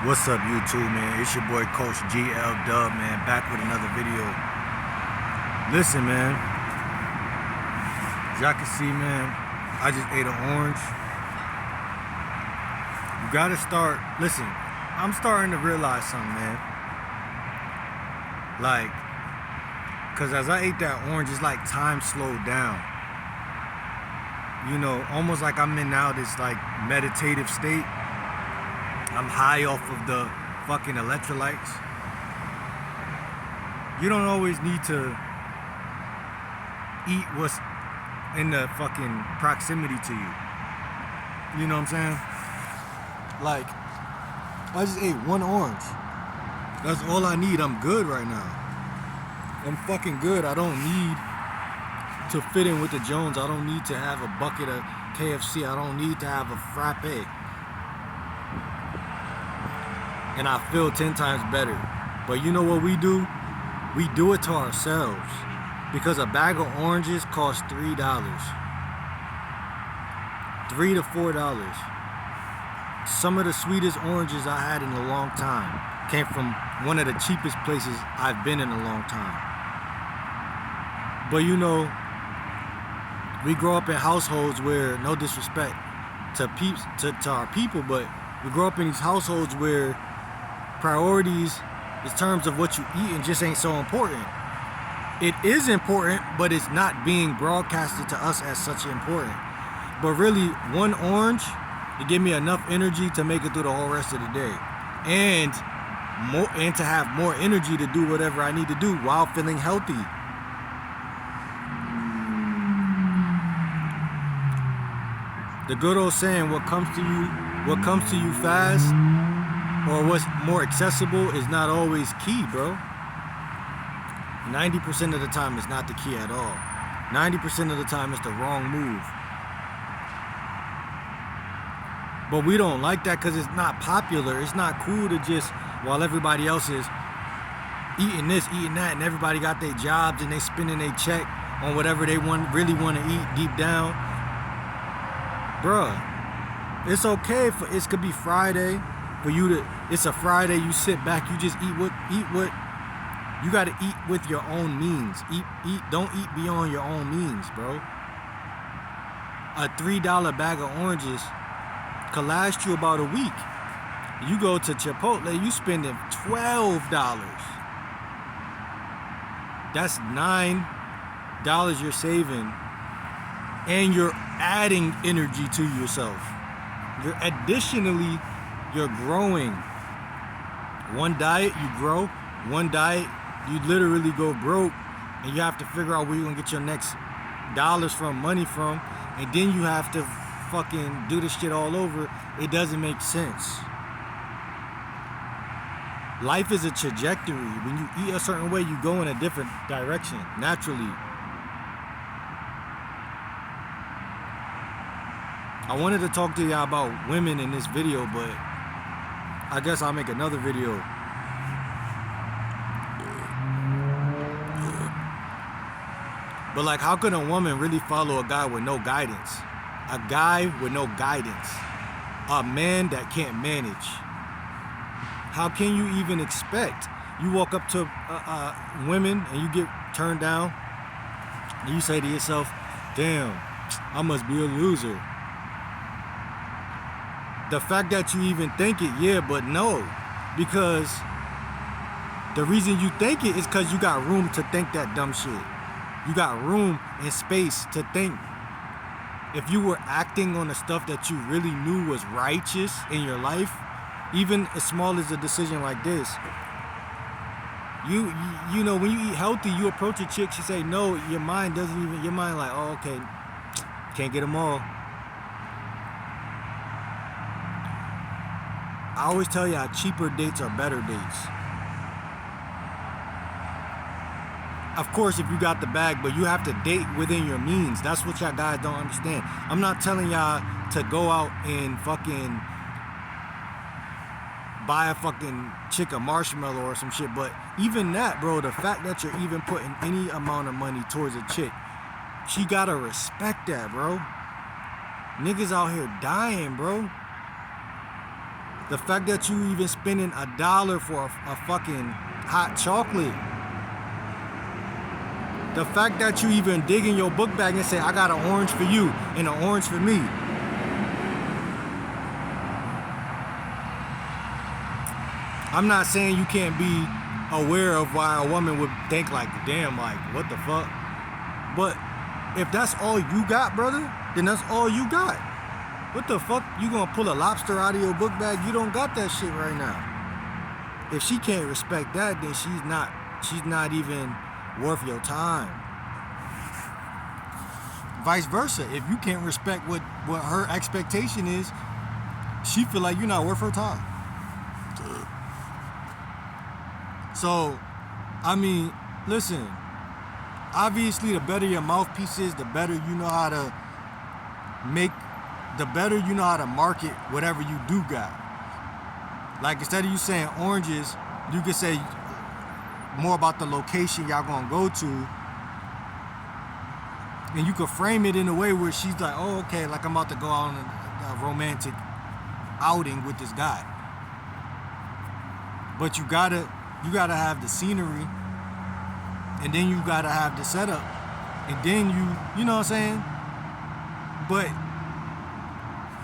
What's up, YouTube, man? It's your boy Coach GL Dub, man, back with another video. Listen, man, as y'all can see, man, I just ate an orange. You gotta start, listen, I'm starting to realize something, man. Like, cause as I ate that orange, it's like time slowed down. You know, almost like I'm in now this like meditative state. I'm high off of the fucking electrolytes. You don't always need to eat what's in the fucking proximity to you. You know what I'm saying? Like, I just ate one orange. That's all I need. I'm good right now. I'm fucking good. I don't need to fit in with the Jones. I don't need to have a bucket of KFC. I don't need to have a frappe. And I feel 10 times better. But you know what we do? We do it to ourselves. Because a bag of oranges costs $3. $3 to $4. Some of the sweetest oranges I had in a long time came from one of the cheapest places I've been in a long time. But you know, we grow up in households where, no disrespect to our people, but we grow up in these households where priorities in terms of what you eat and just ain't so important. It is important, but it's not being broadcasted to us as such important. But really, one orange, it gave me enough energy to make it through the whole rest of the day, and to have more energy to do whatever I need to do while feeling healthy. The good old saying, what comes to you fast, or what's more accessible, is not always key, bro. 90% of the time it's not the key at all. 90% of the time it's the wrong move. But we don't like that because it's not popular. It's not cool to just, while everybody else is eating this, eating that, and everybody got their jobs and they spending their check on whatever they really want to eat deep down. Bruh, it's okay for, it could be Friday. For you to, it's a Friday, you sit back, you just eat what you gotta eat with your own means. Don't eat beyond your own means, bro. A $3 bag of oranges could last you about a week. You go to Chipotle, you spending $12. That's $9 you're saving, and you're adding energy to yourself. You're growing. One diet, you grow. One diet, you literally go broke, and you have to figure out where you're gonna get your next dollars from, money from, and then you have to fucking do this shit all over. It doesn't make sense. Life is a trajectory. When you eat a certain way, you go in a different direction, naturally. I wanted to talk to y'all about women in this video, but I guess I'll make another video. But like, how can a woman really follow a guy with no guidance? A guy with no guidance. A man that can't manage. How can you even expect? You walk up to women and you get turned down, and you say to yourself, damn, I must be a loser. The fact that you even think it, yeah, but no. Because the reason you think it is because you got room to think that dumb shit. You got room and space to think. If you were acting on the stuff that you really knew was righteous in your life, even as small as a decision like this, you know, when you eat healthy, you approach a chick, she say no, your mind like, oh, okay, can't get them all. I always tell y'all, cheaper dates are better dates. Of course, if you got the bag, but you have to date within your means. That's what y'all guys don't understand. I'm not telling y'all to go out and fucking buy a fucking chick a marshmallow or some shit, but even that, bro, the fact that you're even putting any amount of money towards a chick, she gotta respect that, bro. Niggas out here dying, bro. The fact that you even spending $1 for a fucking hot chocolate. The fact that you even dig in your book bag and say, I got an orange for you and an orange for me. I'm not saying you can't be aware of why a woman would think like, damn, like, what the fuck? But if that's all you got, brother, then that's all you got. What the fuck? You gonna pull a lobster out of your book bag? You don't got that shit right now. If she can't respect that, then she's not even worth your time. Vice versa. If you can't respect what her expectation is, she feel like you're not worth her time. So, I mean, listen, obviously the better your mouthpiece is, the better you know how to market whatever you do got. Like, instead of you saying oranges, you could say more about the location y'all gonna go to, and you could frame it in a way where she's like, oh, okay, like I'm about to go on a romantic outing with this guy. But you gotta have the scenery, and then you gotta have the setup, and then you know what I'm saying? But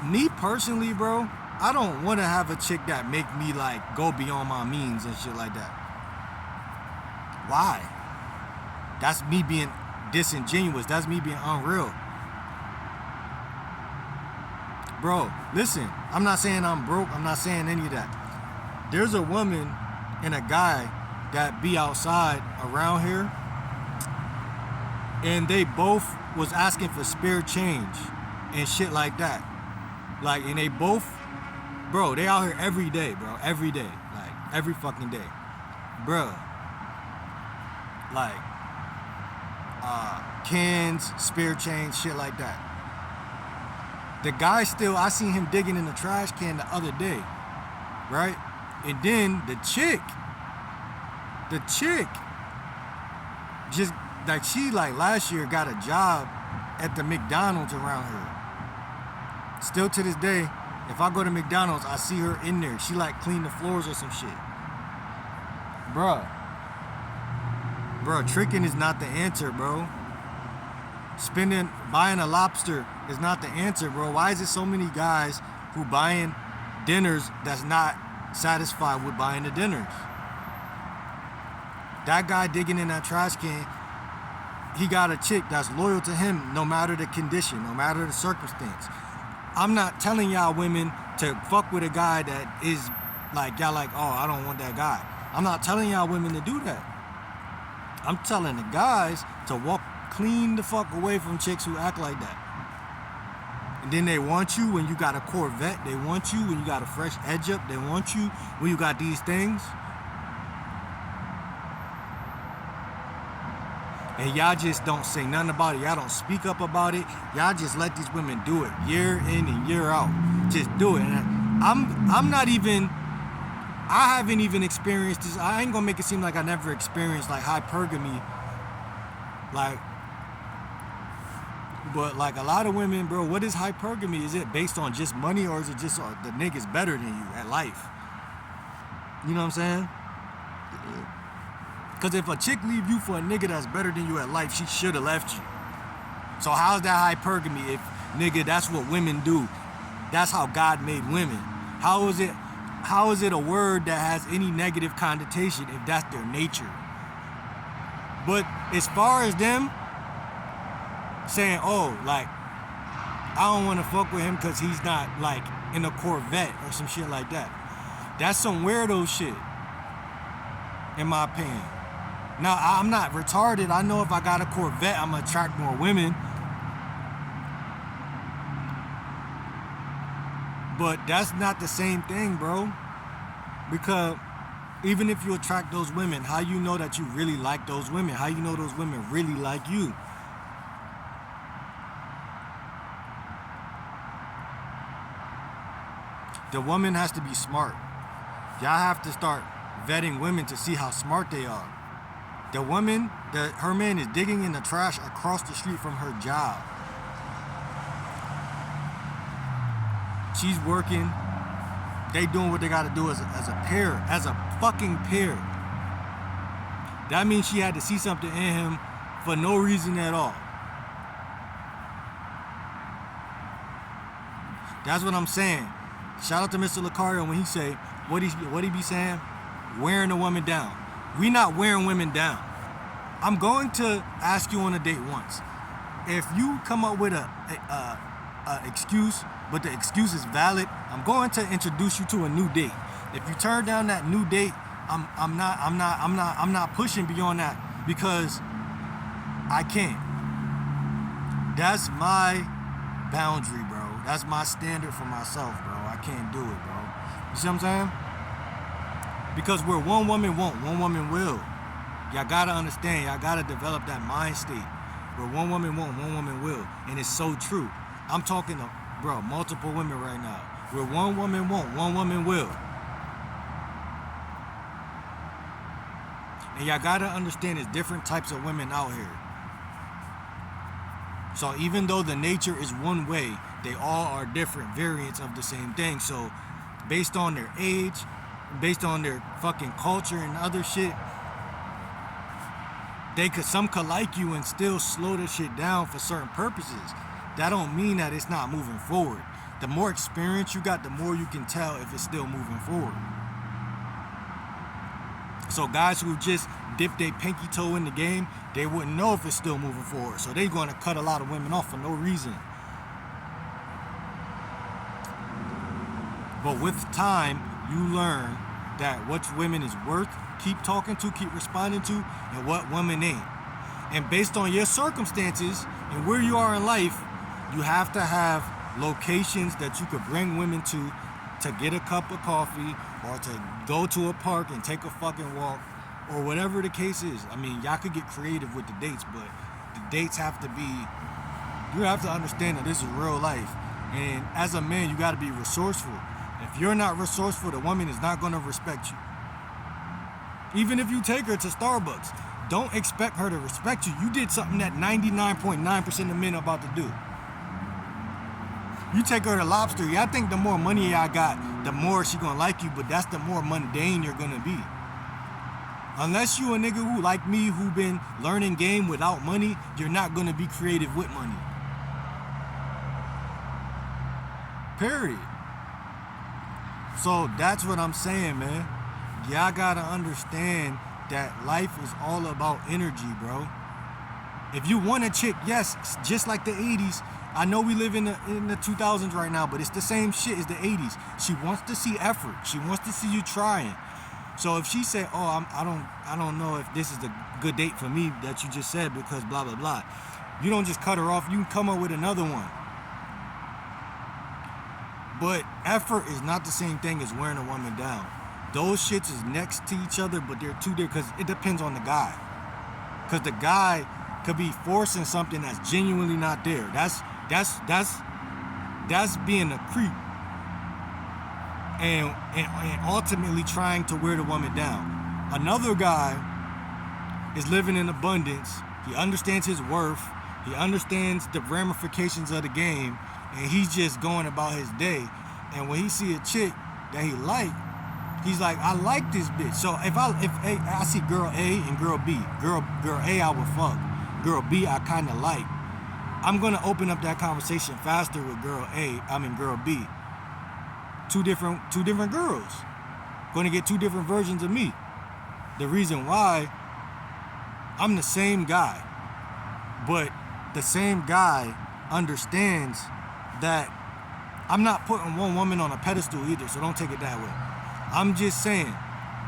me personally, bro, I don't want to have a chick that make me like go beyond my means and shit like that. Why? That's me being disingenuous. That's me being unreal. Bro, listen, I'm not saying I'm broke. I'm not saying any of that. There's a woman and a guy that be outside around here, and they both was asking for spare change and shit like that. Like, and they both, bro, they out here every day, bro. Every day. Like, every fucking day. Bro. Like, cans, spare change, shit like that. The guy still, I seen him digging in the trash can the other day. Right? And then the chick, just, like, she, like, last year got a job at the McDonald's around here. Still to this day, if I go to McDonald's, I see her in there. She like clean the floors or some shit. Bruh, tricking is not the answer, bro. Buying a lobster is not the answer, bro. Why is it so many guys who buying dinners that's not satisfied with buying the dinners? That guy digging in that trash can, he got a chick that's loyal to him no matter the condition, no matter the circumstance. I'm not telling y'all women to fuck with a guy that is like, y'all like, oh, I don't want that guy. I'm not telling y'all women to do that. I'm telling the guys to walk clean the fuck away from chicks who act like that. And then they want you when you got a Corvette. They want you when you got a fresh edge up. They want you when you got these things. And y'all just don't say nothing about it. Y'all don't speak up about it. Y'all just let these women do it year in and year out. Just do it. And I'm not even, I haven't even experienced this. I ain't gonna make it seem like I never experienced like hypergamy. Like, but like a lot of women, bro, what is hypergamy? Is it based on just money, or is it just the nigga's better than you at life? You know what I'm saying? Because if a chick leave you for a nigga that's better than you at life, she should have left you. So how's that hypergamy if, nigga, that's what women do? That's how God made women. How is it a word that has any negative connotation if that's their nature? But as far as them saying, oh, like, I don't want to fuck with him because he's not, like, in a Corvette or some shit like that. That's some weirdo shit, in my opinion. Now, I'm not retarded. I know if I got a Corvette, I'm going to attract more women. But that's not the same thing, bro. Because even if you attract those women, how you know that you really like those women? How you know those women really like you? The woman has to be smart. Y'all have to start vetting women to see how smart they are. The woman, her man is digging in the trash across the street from her job. She's working they doing what they got to do as a pair, as a fucking pair. That means she had to see something in him for no reason at all. That's what I'm saying. Shout out to Mr. Lucario when he say, what he be saying? Wearing a woman down. We not wearing women down. I'm going to ask you on a date once. If you come up with a excuse, but the excuse is valid, I'm going to introduce you to a new date. If you turn down that new date, I'm not pushing beyond that because I can't. That's my boundary, bro. That's my standard for myself, bro. I can't do it, bro. You see what I'm saying? Because where one woman won't, one woman will. Y'all gotta understand, y'all gotta develop that mind state. Where one woman won't, one woman will. And it's so true. I'm talking to, bro, multiple women right now. Where one woman won't, one woman will. And y'all gotta understand there's different types of women out here. So even though the nature is one way, they all are different variants of the same thing. So based on their age, based on their fucking culture and other shit, some could like you and still slow the shit down for certain purposes. That don't mean that it's not moving forward. The more experience you got, the more you can tell if it's still moving forward. So guys who just dipped their pinky toe in the game, they wouldn't know if it's still moving forward. So they're going to cut a lot of women off for no reason. But with time, you learn that which women is worth keep talking to, keep responding to, and what women ain't. And based on your circumstances and where you are in life, you have to have locations that you could bring women to get a cup of coffee or to go to a park and take a fucking walk or whatever the case is. I mean, y'all could get creative with the dates, but the dates have to be, you have to understand that this is real life. And as a man, you got to be resourceful. If you're not resourceful, the woman is not going to respect you. Even if you take her to Starbucks, don't expect her to respect you. You did something that 99.9% of men are about to do. You take her to Lobster, I think the more money I got, the more she gonna like you, but that's the more mundane you're gonna be. Unless you a nigga who like me, who been learning game without money, you're not gonna be creative with money. Period. So that's what I'm saying, man. Y'all gotta understand that life is all about energy, bro. If you want a chick, yes, just like the 80s. I know we live in the 2000s right now, but it's the same shit as the 80s. She wants to see effort. She wants to see you trying. So if she say, "Oh, I don't know if this is a good date for me that you just said because blah blah blah," you don't just cut her off. You can come up with another one. But effort is not the same thing as wearing a woman down. Those shits is next to each other, but they're two different. Because it depends on the guy. Because the guy could be forcing something that's genuinely not there. That's being a creep. And ultimately trying to wear the woman down. Another guy is living in abundance. He understands his worth. He understands the ramifications of the game. And he's just going about his day. And when he see a chick that he like, he's like, I like this bitch. So if I see girl A and girl B, girl A I would fuck, girl B I kind of like, I'm gonna open up that conversation faster with girl B. Two different girls, gonna get two different versions of me. The reason why, I'm the same guy, but the same guy understands that I'm not putting one woman on a pedestal either, so don't take it that way. I'm just saying,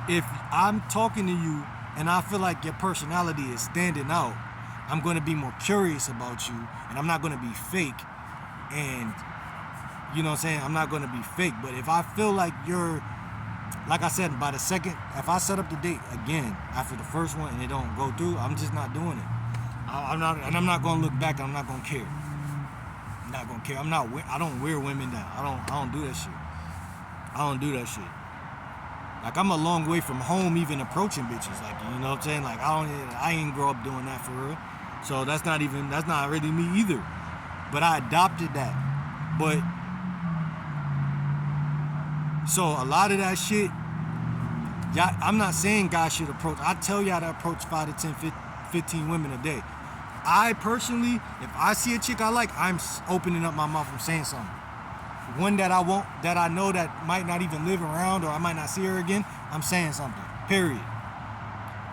if I'm talking to you and I feel like your personality is standing out, I'm going to be more curious about you, and I'm not going to be fake. And, you know what I'm saying, I'm not going to be fake. But if I feel like you're, like I said, by the second, if I set up the date again after the first one and it don't go through, I'm just not doing it. I'm not going to look back, and I'm not going to care. I'm not going to care. I don't wear women down. I don't do that shit. I don't do that shit. Like, I'm a long way from home even approaching bitches. Like, you know what I'm saying? Like, I ain't grow up doing that for real. So that's not really me either. But I adopted that. But So a lot of that shit, y'all, I'm not saying guys should approach. I tell y'all to approach 5 to 10, 15 women a day. I personally, if I see a chick I like, I'm opening up my mouth and saying something. One that I know that might not even live around, or I might not see her again, I'm saying something, period.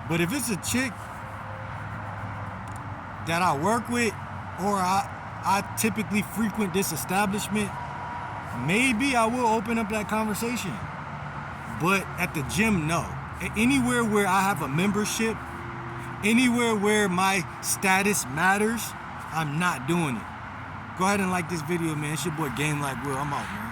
But if it's a chick that I work with, or I typically frequent this establishment, maybe I will open up that conversation. But at the gym, no. Anywhere where I have a membership, anywhere where my status matters, I'm not doing it. Go ahead and like this video, man. It's your boy Game Like Will. I'm out, man.